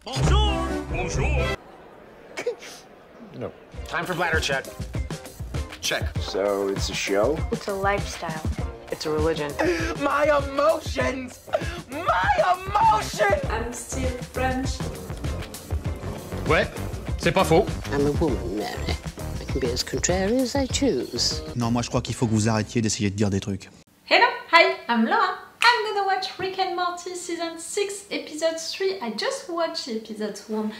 Bonjour! Bonjour! No. Time for bladder check. Check. So it's a show? It's a lifestyle. It's a religion. My emotions! My emotions! I'm still French. Ouais, c'est pas faux. I'm a woman, Mary. I can be as contrary as I choose. Non, moi je crois qu'il faut que vous arrêtiez d'essayer de dire des trucs. Hello, hi, I'm Laura. I'm gonna watch Rick and Morty season 6 episode 3. I just watched episode 1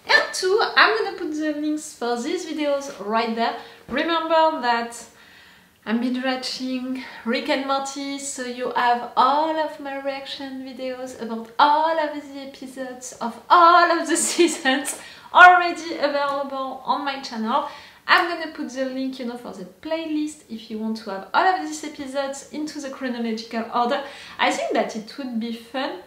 and 2. I'm gonna put the links for these videos right there. Remember that I'm binge watching Rick and Morty, so you have all of my reaction videos about all of the episodes of all of the seasons already available on my channel. I'm gonna put the link, for the playlist if you want to have all of these episodes into the chronological order. I think that it would be fun.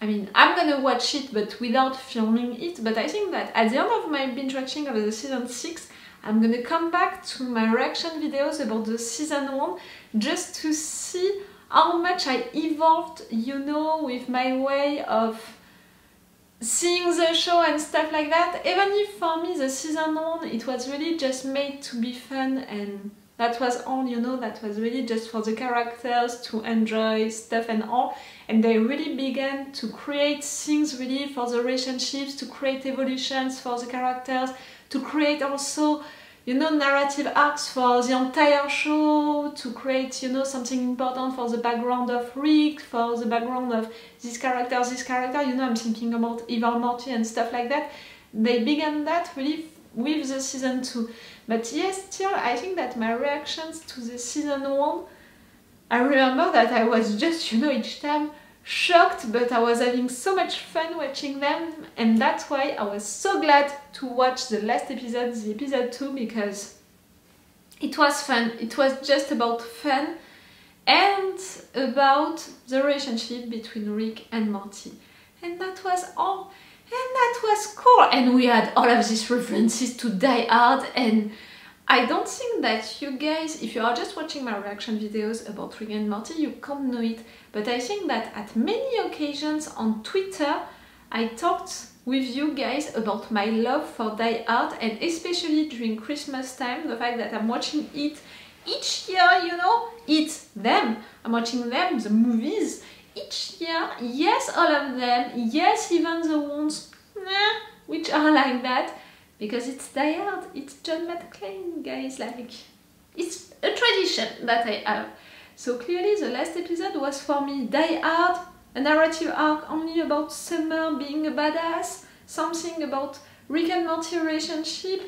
I mean, I'm gonna watch it but without filming it, but I think that at the end of my binge watching of the season 6, I'm gonna come back to my reaction videos about the season 1 just to see how much I evolved, with my way of seeing the show and stuff like that. Even if for me the season 1 it was really just made to be fun and that was all, that was really just for the characters to enjoy stuff and all, and they really began to create things really for the relationships, to create evolutions for the characters, to create also narrative arcs for the entire show, to create something important for the background of Rick, for the background of this character, I'm thinking about Evil Morty and stuff like that. They began that really with the season 2. But yes, still I think that my reactions to the season 1, I remember that I was just each time shocked, but I was having so much fun watching them, and that's why I was so glad to watch the last episode, the episode 2, because it was fun. It was just about fun and about the relationship between Rick and Morty, and that was all. And that was cool, and we had all of these references to Die Hard, and I don't think that you guys, if you are just watching my reaction videos about Rick and Morty, you can't know it, but I think that at many occasions on Twitter I talked with you guys about my love for Die Hard, and especially during Christmas time, the fact that I'm watching it each year, it's them, I'm watching them, the movies, each year, yes, all of them, yes, even the ones which are like that, because it's Die Hard, it's John McClane, guys, it's a tradition that I have. So clearly the last episode was for me Die Hard, a narrative arc only about Summer being a badass, something about Rick and Morty relationship.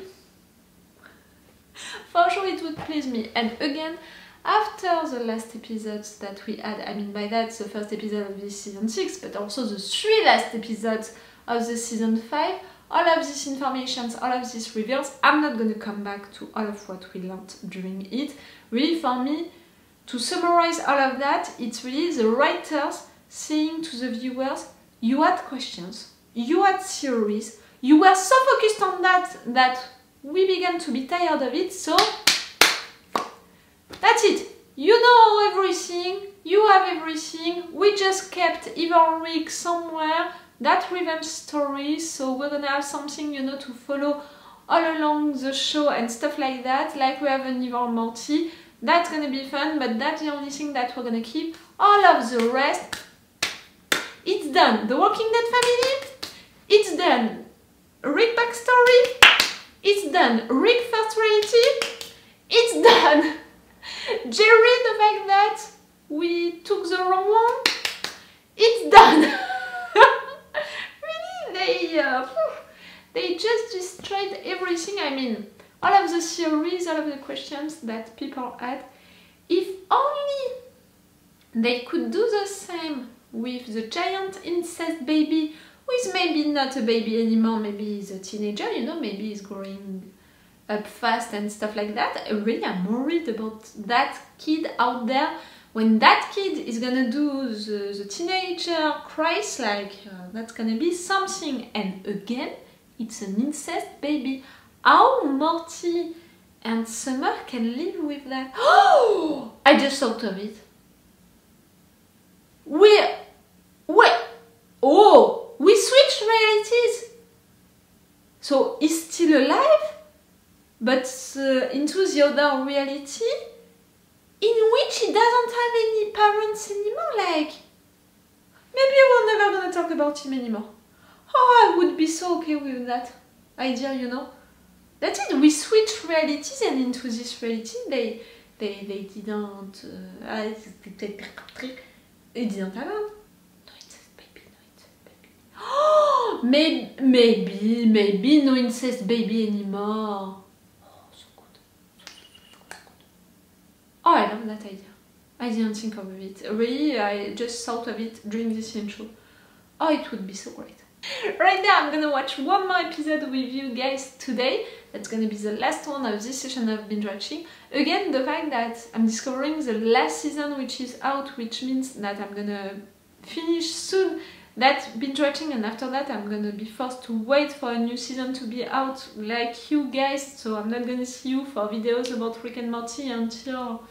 For sure it would please me. And again, after the last episodes that we had, I mean by that the first episode of this season 6, but also the 3 last episodes of the season 5, all of these informations, all of these reveals, I'm not going to come back to all of what we learned during it. Really for me, to summarize all of that, it's really the writers saying to the viewers, you had questions, you had theories, you were so focused on that we began to be tired of it, so that's it. You know everything, you have everything, we just kept Evil Rick somewhere, that revenge story, so we're gonna have something, to follow all along the show and stuff like that, like we have an Evil Morty. That's gonna be fun, but that's the only thing that we're gonna keep. All of the rest, it's done. The Walking Dead family, it's done. Rick backstory, it's done. Rick first reality, it's done. Jerry, the fact that we took the wrong one, it's done. Really, they just destroyed everything. I mean, all of the theories, all of the questions that people had. If only they could do the same with the giant incest baby, who is maybe not a baby anymore, maybe he's a teenager, maybe he's growing up fast and stuff like that. Really, I'm worried about that kid out there. When that kid is gonna do the teenager craze, that's gonna be something. And again, it's an incest baby. How Morty and Summer can live with that? Oh! I just thought of it. Wait! Oh! We switched reality So he's still alive, but into the other reality, in which he doesn't have any parents anymore. Like, maybe we're never gonna talk about him anymore. Oh, I would be so okay with that idea, you know. That's it. We switch realities, and into this reality, they didn't. They didn't have him. No incest baby, no incest baby. Oh, maybe no incest baby anymore. Oh, so good. Oh, I love that idea. I didn't think of it. Really, I just thought of it during this intro. Oh, it would be so great. Right now, I'm gonna watch one more episode with you guys today. That's gonna be the last one of this session of binge watching. Again, the fact that I'm discovering the last season which is out, which means that I'm gonna finish soon that binge watching, and after that I'm gonna be forced to wait for a new season to be out like you guys, so I'm not gonna see you for videos about Rick and Morty until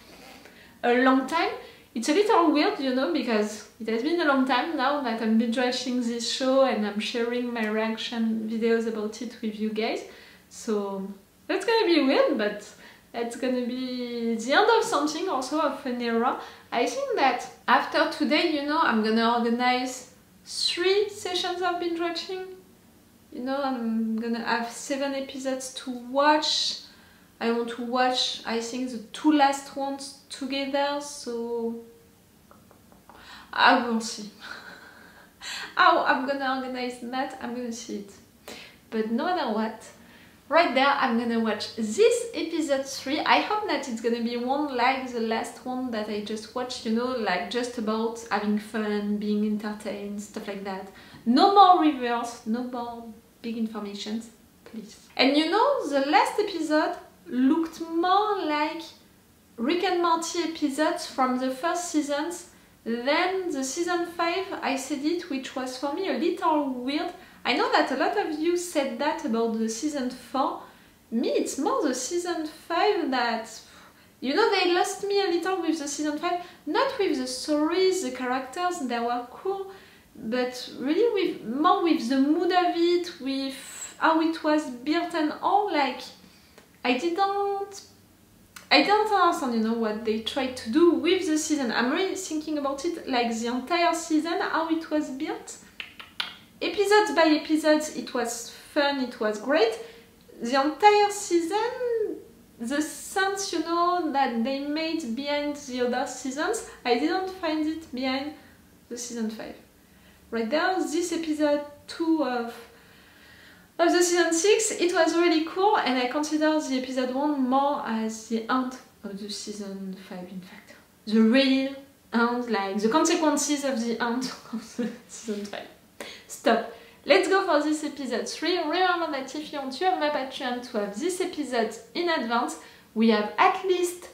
a long time. It's a little weird, you know, because it has been a long time now that I'm binge watching this show and I'm sharing my reaction videos about it with you guys. So that's gonna be weird, but that's gonna be the end of something, also of an era. I think that after today, you know, I'm gonna organize 3 sessions of binge watching. You know, I'm gonna have 7 episodes to watch. I want to watch, I think, the 2 last ones together, so I will see. How I'm gonna organize that, I'm gonna see it. But no matter what, right there I'm gonna watch this episode 3. I hope that it's gonna be one like the last one that I just watched, you know, like just about having fun, being entertained, stuff like that. No more reverse, no more big informations, please. And you know, the last episode looked more like Rick and Morty episodes from the first seasons than the season 5, I said it, which was for me a little weird. I know that a lot of you said that about the season 4. Me, it's more the season 5 that, you know, they lost me a little with the season 5. Not with the stories, the characters, they were cool, but really more with the mood of it, with how it was built and all. Like, I didn't understand, you know, what they tried to do with the season. I'm really thinking about it like the entire season, how it was built. Episodes by episodes, it was fun, it was great. The entire season, the sense, you know, that they made behind the other seasons, I didn't find it behind the season 5. Right there, this episode 2 of the season 6, it was really cool, and I consider the episode 1 more as the end of the season 5, in fact. The real end, like the consequences of the end of the season 5. Stop. Let's go for this episode 3. Remember that if you want to have my Patreon to have this episode in advance, we have at least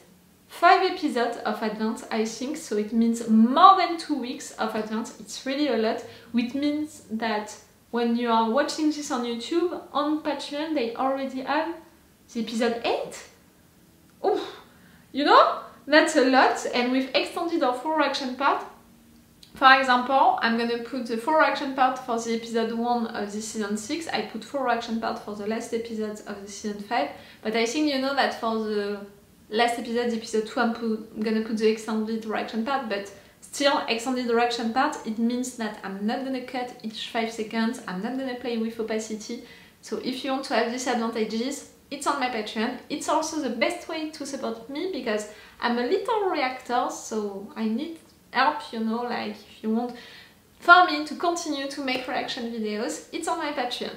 5 episodes of advance, I think, so it means more than 2 weeks of advance. It's really a lot, which means that when you are watching this on YouTube, on Patreon, they already have the episode 8. Oh, you know, that's a lot, and we've extended our 4 action part. For example, I'm gonna put the 4 action part for the episode 1 of the season 6. I put 4 action part for the last episodes of the season 5. But I think you know that for the last episode 2, I'm gonna put the extended reaction part, but still, extended reaction part, it means that I'm not gonna cut each 5 seconds, I'm not gonna play with opacity. So if you want to have these advantages, it's on my Patreon. It's also the best way to support me because I'm a little reactor, so I need help, you know, like if you want for me to continue to make reaction videos, it's on my Patreon.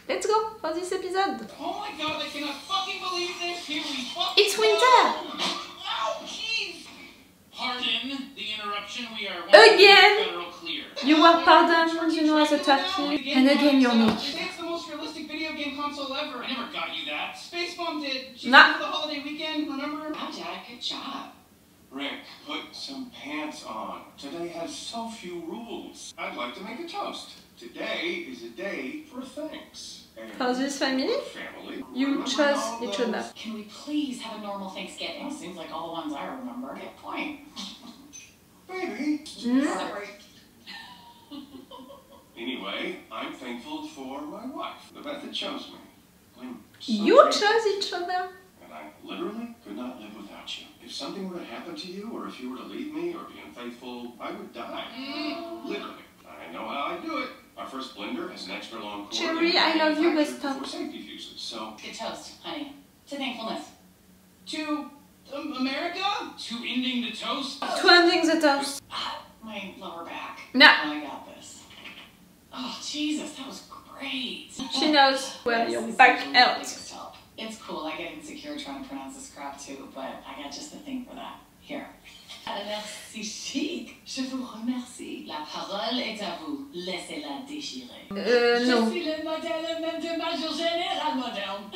Let's go for this episode. Oh my god, I cannot fucking believe this. Here we fucking It's winter. Ow, jeez. Pardon the interruption. We are Again. federal clear. You were pardoned, you know, as a turkey. And again, you're not. It's the most realistic video game console ever. I never got you that. Space Bomb did. She Nah. did for the holiday weekend, remember? Wow, Dad, good job. Rick, put some pants on. Today has so few rules. I'd like to make a toast. Today is a day for thanks. And For this family, family. you Remember chose all each those- other. Can we please have a normal Thanksgiving? Seems like all the ones I remember. Good point. Baby. Mm. Sorry. Anyway, I'm thankful for my wife, the Beth that chose me. I'm so You grateful. chose each other? And I literally could not live without you. If something were to happen to you, or if you were to leave me or be unfaithful, I would die. Literally. I know how I do it. Our first blender has an extra long cord. Jerry, I love you, but stop. For safety fuses, so... Good toast, honey. To thankfulness. To America? To ending the toast? To ending the toast. My lower back. No. I got this. Oh, Jesus, that was great. She knows where This your is back the hurts. biggest help. It's cool, I get insecure trying to pronounce this crap too, but I got just the thing for that. Here. Merci chic. Je vous remercie. La parole est à vous. Laissez-la déchirer. No. Je suis le modèle même de Major Général moderne.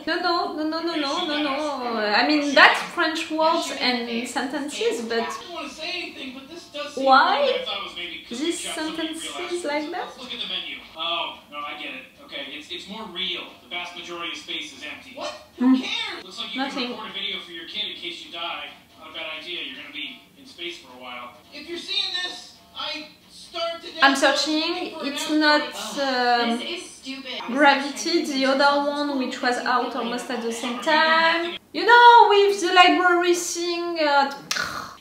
No. I mean, that's French words and sentences, but I don't want to say anything, but this does seem why wrong. I thought it was maybe cookie these cup, something you sentences realize. like that? Let's look at the menu. Oh, no, I get it. Okay, it's more real. The vast majority of space is empty. What? Who cares? Looks like you Nothing. can record a video for your kid in case you die. Not a bad idea. You're gonna be in space for a while. If you're seeing this, I start today. I'm searching. It's not This is stupid. Gravity, the other one which was out almost at the same time. You know, with the library thing.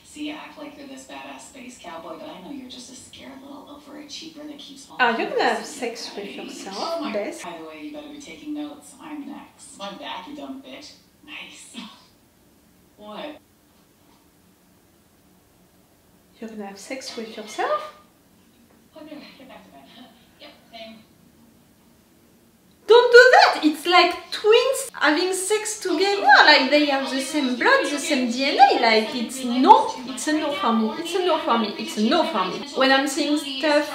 See, you act like you're this badass space cowboy, but I know you're just a scared little overachiever that keeps all Are you the gonna have best sex with everybody. yourself, Oh my- Bess? By the way, you better be taking notes. I'm next. I'm back, you dumb bitch. Nice. What? You're gonna have sex with yourself? Okay, get back to bed. Yep, same. Don't do that! It's like twins having sex together, like they have the same blood, the same DNA, like it's a no for me, it's a no for me. When I'm seeing stuff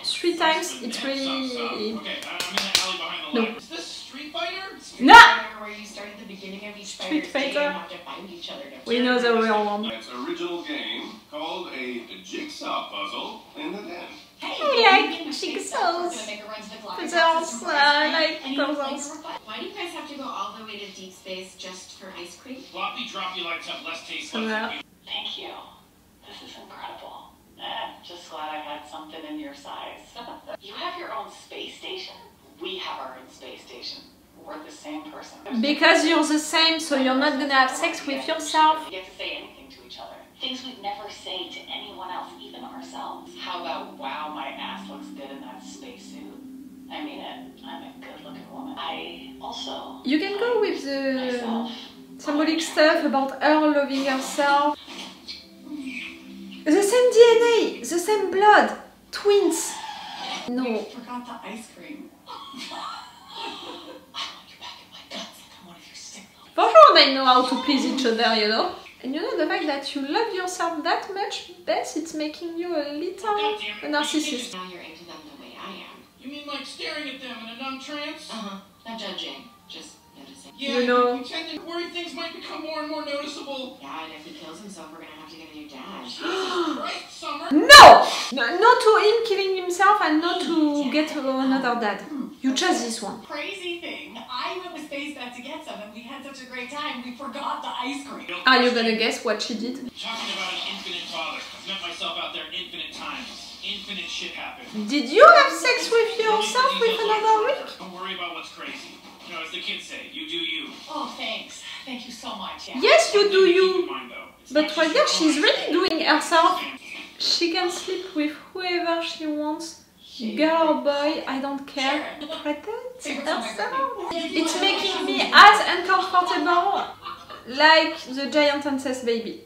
3 times, it's really... Okay, I'm in the alley behind the No. light. Is this Street Fighter? No! Where you start at the beginning of each Street fighter's day Fighter. and have to find each other to We know the real one. It's an original game called a jigsaw puzzle in the den. I like jigsaws. Puzzles, I like puzzles. Why do you guys have to go all the way to deep space just for ice cream? Floppy droppy lights have less taste Yeah. buds than we. Thank you. This is incredible. Just glad I had something in your size. You have your own space station? We have our own space station. We're the same person. Because you're the same, so you're not gonna have sex with yourself. We get to say anything to each other. Things we'd never say to anyone else, even ourselves. How about, wow, my ass looks good in that spacesuit? I mean it. I'm a good-looking woman. I also... You can go with the myself. symbolic stuff about her loving herself. The same DNA, the same blood, twins. No. We forgot the ice cream. I want you back in my guts like I'm one of your sick little... For sure they know how to please each other, you know. And you know the fact that you love yourself that much, Bess, it's making you a little a narcissist. Now you're into them the way I am. You mean like staring at them in a numb trance? Not judging, just noticing. Yeah, You know. you tend to worry things might become more and more noticeable. Yeah, and if he kills himself, we're gonna have to get a new dad. Right, Summer? No! Not to him killing himself and not to get another dad. You chose this one. Crazy thing. I went with Space Beth to get some and we had such a great time, we forgot the ice cream. Are you gonna guess what she did? Talking about an infinite father. I've met myself out there infinite times. Infinite shit happened. Did you have sex with yourself with another Rick? Don't worry about what's crazy. You know, as the kids say, you do you. Oh, thanks. Thank you so much. Yeah. Yes, you do Keep in you. mind, though, it's But not right just there, your she's own really identity. doing herself. She can sleep with whoever she wants. Girl or boy, I don't care. Protect herself. It's making me as uncomfortable like the giant incest baby.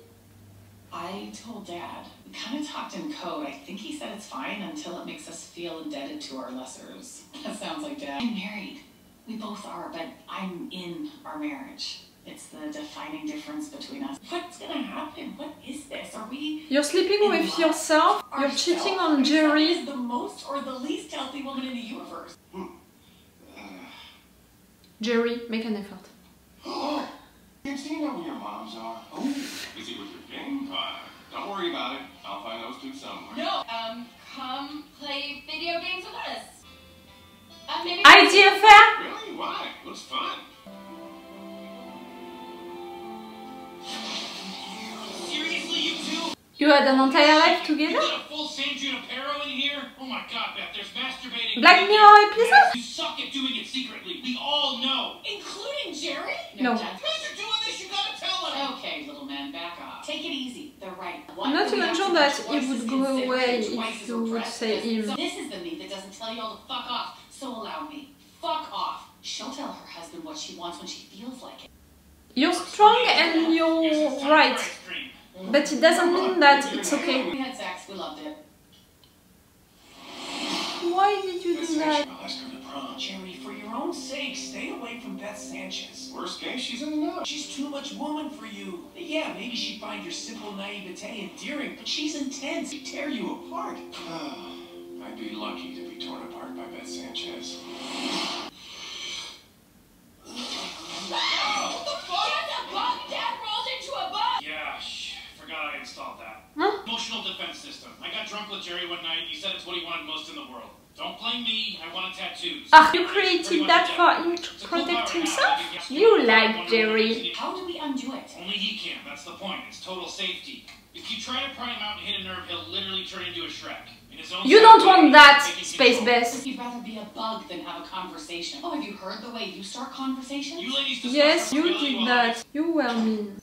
I told Dad. We kind of talked in code. I think he said it's fine until it makes us feel indebted to our lessers. That sounds like Dad. I'm married. We both are, but I'm in our marriage. It's the defining difference between us. What's gonna happen? What is this? Are we... You're sleeping with yourself. You're cheating on Jerry. Is the most or the least healthy woman in the universe. Jerry, make an effort. Oh, kids, do you know where your moms are? Oh, busy with your game pie. Don't worry about it. I'll find those two somewhere. No. Come play video games with us. Maybe Idea fair? Really? Why? Looks fun. Seriously, you two? You had an entire life You together? got a full San Junipero in here? Oh my my god, Beth, there's masturbating. Black Mirror episode? You suck at doing it secretly. We all know. Including Jerry? No. Dad. If you're doing this, you gotta tell him. Okay, little man, back off. Take it easy. They're right. I'm not even sure that it would go away if you would say him. This is the me that doesn't tell you all to fuck off. So allow me. Fuck off. She'll tell her husband what she wants when she feels like it. You're strong and you're right. But it doesn't mean that it's okay. We had sex. We loved it. Why did you do that? I'll ask her to prom. Jerry, for your own sake, stay away from Beth Sanchez. Worst case, she's in the know. She's too much woman for you. Yeah, maybe she'd find your simple naivete endearing, but she's intense. She'd tear you apart. I'd be lucky to be torn apart by Beth Sanchez. What the fuck? That's a bug! Dad rolled into a bug! Yeah, forgot I installed that. Huh? Emotional defense system. I got drunk with Jerry one night. He said it's what he wanted most in the world. Don't blame me. I wanted tattoos. Ah, you created that for him to protect himself? You like Jerry. How do we undo it? Only he can. That's the point. It's total safety. If you try to pry him out and hit a nerve, he'll literally turn into a Shrek. In his own You don't want that, taking Space control. Bess. You'd rather be a bug than have a conversation. Oh, have you heard the way you start conversations? You ladies discuss Yes, you really did well. that. You were mean.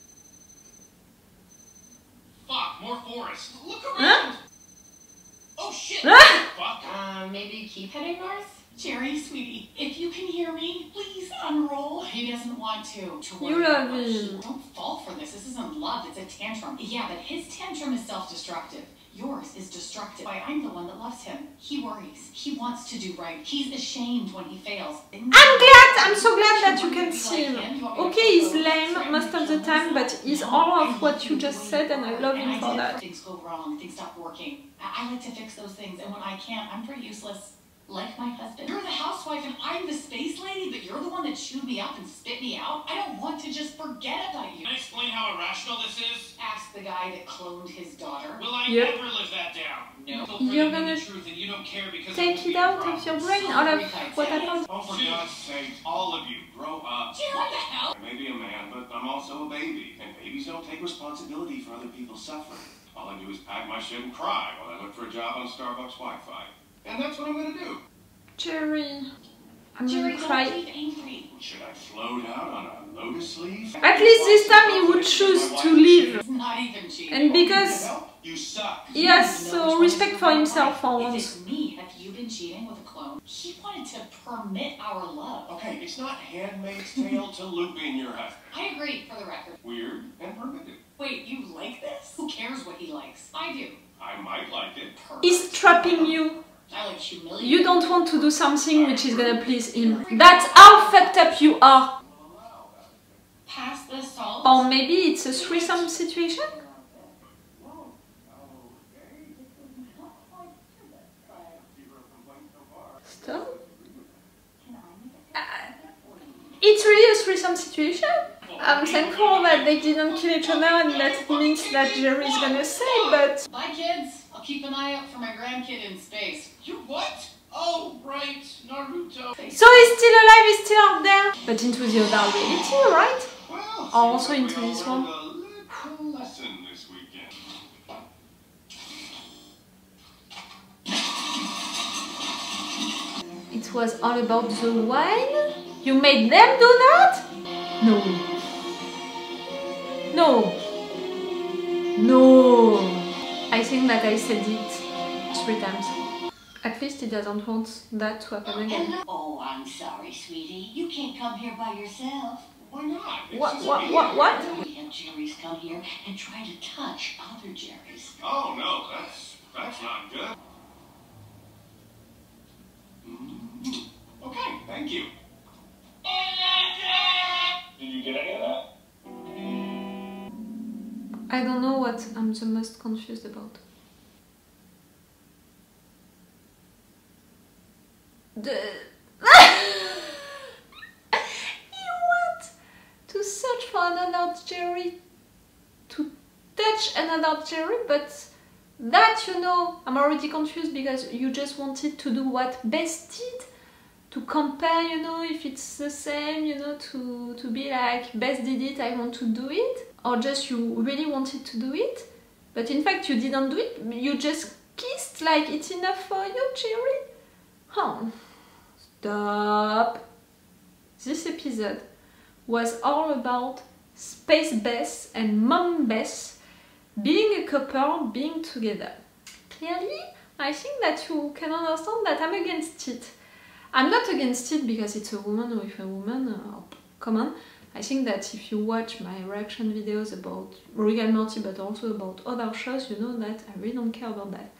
Fuck, more forest. Look around. Huh? Oh shit. Huh? Fuck. Maybe keep heading north? Jerry, sweetie, if you can hear me, please unroll. He doesn't want to. You love him. Don't fall for this. This isn't love. It's a tantrum. Yeah, but his tantrum is self-destructive. Yours is destructive. Why, I'm the one that loves him. He worries. He wants to do right. He's ashamed when he fails. I'm so glad that you can see him. Okay, he's lame most of the time, but he's all of what you just said, and I love him for that. Things go wrong. Things stop working. I like to fix those things, and when I can't, I'm pretty useless. Like my husband. You're the housewife and I'm the space lady, but you're the one that chewed me up and spit me out? I don't want to just forget about you. Can I explain how irrational this is? Ask the guy that cloned his daughter. Will I Yep. ever live that down? No. You're gonna the truth and you don't care because take it out of your brain, all of what happened. Oh, for God's sake, all of you, grow up. Jerry, what the hell? I may be a man, but I'm also a baby, and babies don't take responsibility for other people's suffering. All I do is pack my shit and cry while I look for a job on Starbucks Wi-Fi. And that's what I'm gonna do. Jerry, I'm Jerry, gonna don't cry. be angry. Should I float out on a lotus leaf? At least this time he would choose to leave. It's not even cheating. And because You suck. he has so respect for himself for If once. it's me, have you been cheating with a clone? He wanted to permit our love. Okay, it's not Handmaid's Tale to loop in your husband. I agree, for the record. Weird and permitted. Wait, you like this? Who cares what he likes? I do. I might like it. He's trapping you. I like humiliating. You don't want to do something which is gonna please him. That's how fucked up you are. Pass the salt. Or maybe it's a threesome situation? Stop. It's really a threesome situation? I'm thankful that they didn't kill each other and that means that Jerry's gonna say, but... Bye, kids. I'll keep an eye out for my grandkid in space. You what? Oh, right. Naruto. So he's still alive, he's still out there? But into the other reality, right? Well, Also seems like into we all this learned one. a little lesson this weekend. It was all about the wine? You made them do that? No. No. No. I think that I said it 3 times. At least he doesn't want that to happen again. Oh, I'm sorry, sweetie. You can't come here by yourself. Why not? It's What? just What? me. What? What? We have Jerry's come here and try to touch other Jerry's. Oh no, that's not good. Okay, thank you. Did you get any of that? I don't know what I'm the most confused about. You want to search for another Jerry, to touch another Jerry, but that, you know, I'm already confused because you just wanted to do what Bess did, to compare, you know, if it's the same, you know, to be like, Bess did it, I want to do it, or just you really wanted to do it, but in fact you didn't do it, you just kissed? Like, it's enough for you, Jerry? Oh, stop. This episode was all about Space Bess and Mom Bess being a couple, being together. Clearly, I think that you can understand that I'm against it. I'm not against it because it's a woman with a woman, come on. I think that if you watch my reaction videos about Rick and Morty but also about other shows, you know that I really don't care about that.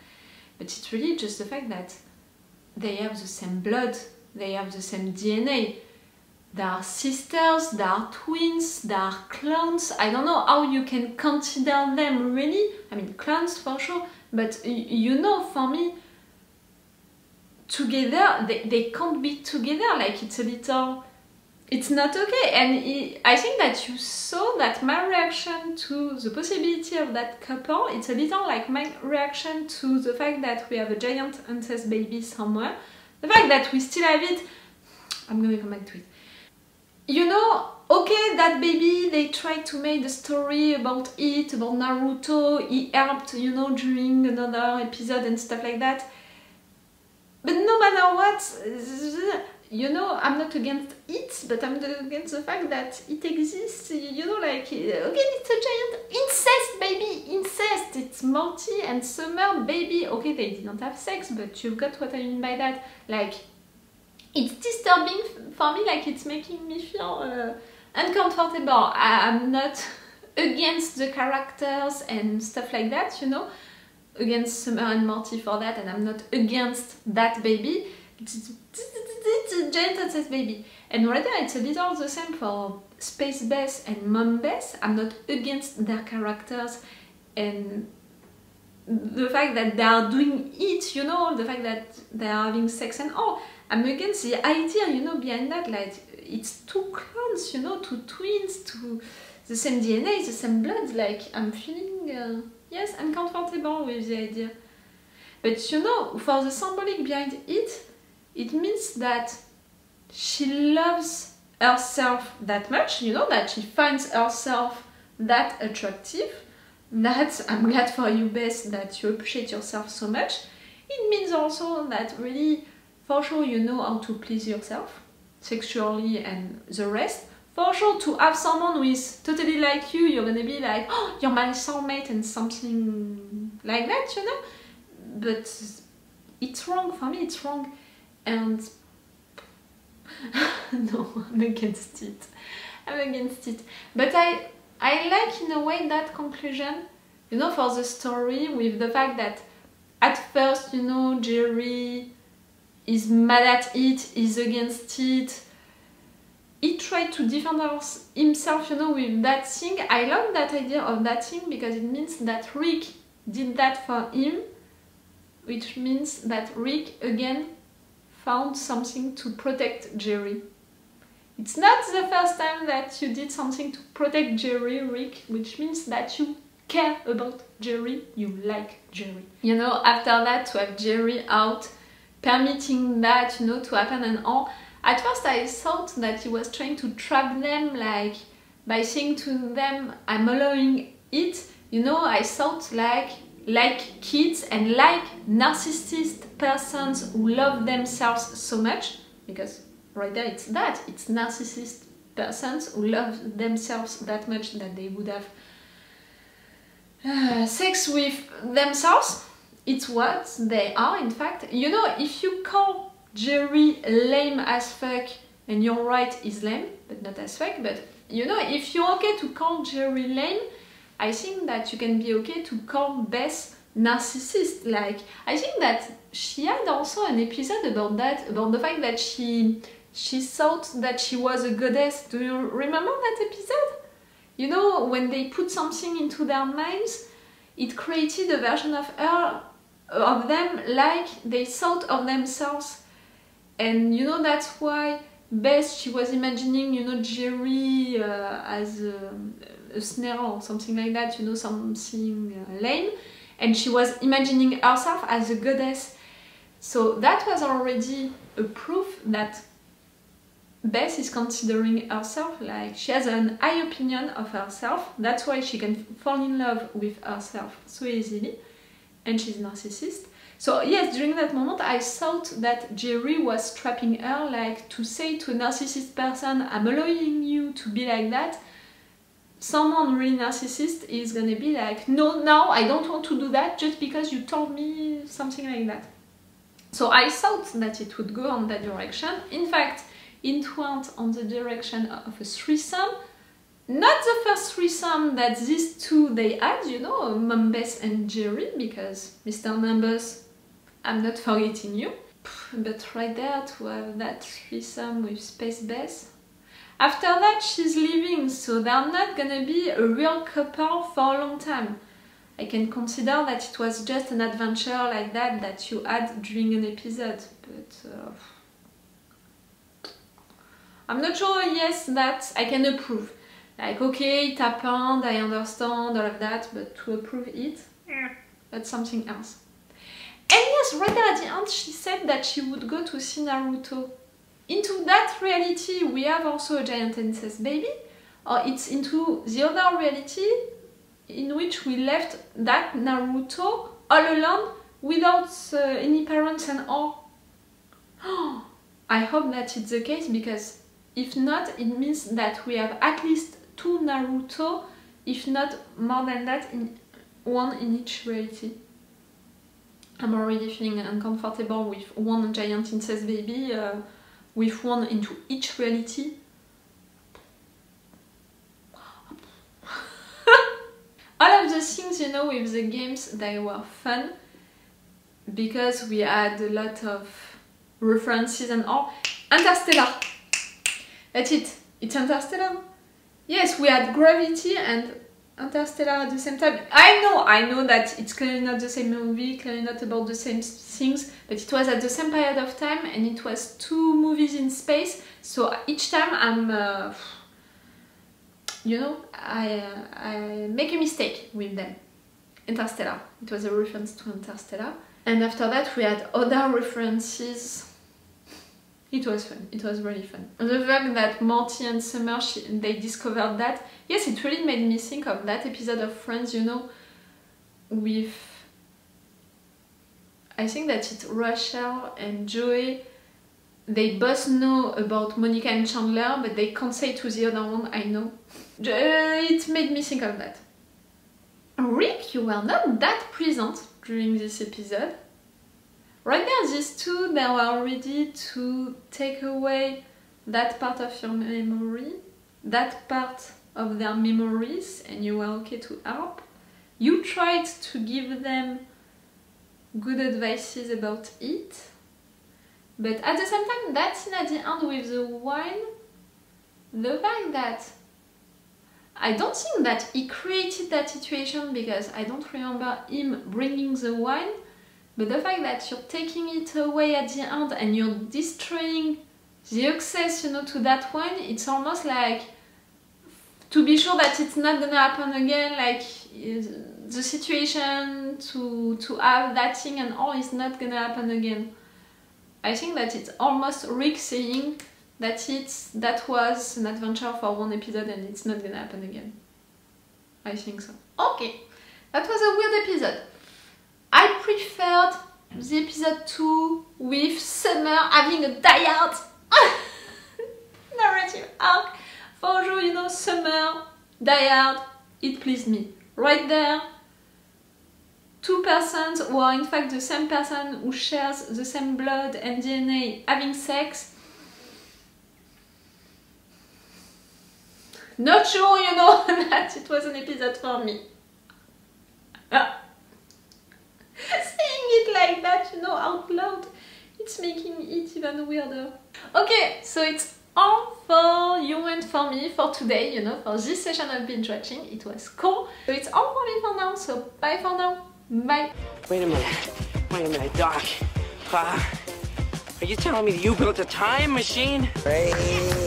But it's really just the fact that they have the same blood, they have the same DNA. They are sisters, they are twins, they are clones. I don't know how you can consider them really. I mean, clones for sure, but you know, for me, together, they can't be together. Like, it's a little... It's not okay, and I think that you saw that my reaction to the possibility of that couple, it's a little like my reaction to the fact that we have a giant incest baby somewhere. The fact that we still have it, I'm gonna come back to it. You know, okay, that baby, they tried to make the story about it, about Naruto, he helped, you know, during another episode and stuff like that. But no matter what, you know, I'm not against it, but I'm against the fact that it exists, you know, like, again, it's a giant incest, baby, incest, it's Morty and Summer, baby, okay, they didn't have sex, but you've got what I mean by that, like, it's disturbing for me, like, it's making me feel uncomfortable. I'm not against the characters and stuff like that, you know, against Summer and Morty for that, and I'm not against that baby. It's a giant incest baby. And right there, it's a little the same for Space Bess and Mom Bess. I'm not against their characters and the fact that they are doing it, you know, the fact that they are having sex and all. I'm against the idea, you know, behind that, like, it's two clones, you know, two twins, two the same DNA, the same blood, like, I'm feeling, yes, I'm comfortable with the idea. But, you know, for the symbolic behind it, it means that she loves herself that much, you know, that she finds herself that attractive, that I'm glad for you, Bess, that you appreciate yourself so much. It means also that really, for sure, you know how to please yourself, sexually and the rest. For sure, to have someone who is totally like you, you're gonna be like, oh, you're my soulmate and something like that, you know? But it's wrong, for me it's wrong. And no, I'm against it. I'm against it. But I like in a way that conclusion, you know, for the story, with the fact that at first, you know, Jerry is mad at it, is against it. He tried to defend himself, you know, with that thing. I love that idea of that thing because it means that Rick did that for him, which means that Rick again found something to protect Jerry. It's not the first time that you did something to protect Jerry, Rick, which means that you care about Jerry, you like Jerry. You know, after that, to have Jerry out, permitting that, you know, to happen and all. At first I thought that he was trying to trap them, like, by saying to them, I'm allowing it. You know, I thought like kids and like narcissist persons who love themselves so much, because right there it's that, it's narcissist persons who love themselves that much that they would have sex with themselves. It's what they are, in fact. You know, if you call Jerry lame as fuck, and you're right, he's lame, but not as fuck, but you know, if you're okay to call Jerry lame, I think that you can be okay to call Bess narcissist. Like, I think that she had also an episode about that, about the fact that she thought that she was a goddess. Do you remember that episode? You know, when they put something into their minds, it created a version of her, of them, like they thought of themselves. And you know, that's why Bess, she was imagining, you know, Jerry as a snare or something like that, you know, something lame. And she was imagining herself as a goddess. So that was already a proof that Bess is considering herself, like, she has an high opinion of herself. That's why she can fall in love with herself so easily. and she's narcissist. So yes, during that moment I thought that Jerry was trapping her, like to say to a narcissist person, I'm allowing you to be like that. Someone really narcissist is gonna be like, no, now I don't want to do that just because you told me something like that. So I thought that it would go on that direction. In fact, it went on the direction of a threesome. Not the first threesome that these two they had, you know, Mombus and Jerry, because Mr. Mombus, I'm not forgetting you. But right there to have that threesome with Space Bess. After that she's leaving, so they're not gonna be a real couple for a long time. I can consider that it was just an adventure like that you had during an episode, but I'm not sure, yes, that I can approve. Like, okay, it happened, I understand all of that, but to approve it, that's something else. And yes, right there at the end, she said that she would go to see Naruto. Into that reality, we have also a giant incest baby, or it's into the other reality in which we left that Naruto all alone without any parents and all. I hope that it's the case, because if not, it means that we have at least 2 Naruto, if not more than that, one in each reality. I'm already feeling uncomfortable with one giant incest baby, with one into each reality. All of the things, you know, with the games, they were fun, because we had a lot of references and all. Interstellar! That's it. It's Interstellar. Yes, we had Gravity and Interstellar at the same time. I know that it's clearly not the same movie, clearly not about the same things, but it was at the same period of time, and it was 2 movies in space, so each time I'm, you know, I make a mistake with them. Interstellar. It was a reference to Interstellar. And after that we had other references. It was fun. It was really fun. The fact that Morty and Summer, they discovered that, yes, it really made me think of that episode of Friends, you know, with, I think that it's Rachel and Joey. They both know about Monica and Chandler, but they can't say to the other one, I know. It made me think of that. Rick, you were not that present during this episode. Right there, these two, they were ready to take away that part of your memory, that part of their memories, and you were okay to help. You tried to give them good advices about it, but at the same time, that scene at the end with the wine, the fact that I don't think that he created that situation, because I don't remember him bringing the wine, but the fact that you're taking it away at the end and you're destroying the access, you know, to that wine, it's almost like to be sure that it's not gonna happen again, like the situation to have that thing and all is not gonna happen again. I think that it's almost Rick saying that that was an adventure for one episode and it's not gonna happen again. I think so. Okay, that was a weird episode. I preferred the episode 2 with Summer having a diehard narrative arc. For sure, you know, Summer, diehard, it pleased me. Right there, 2 persons who are in fact the same person who shares the same blood and DNA having sex. Not sure, you know, that it was an episode for me. Saying it like that, you know, out loud, it's making it even weirder. Okay, so it's all for you and for me for today, you know, for this session of binge watching. It was cool. So it's all for me for now, so bye for now. Bye. Wait a minute, Doc. Are you telling me that you built a time machine? Hey.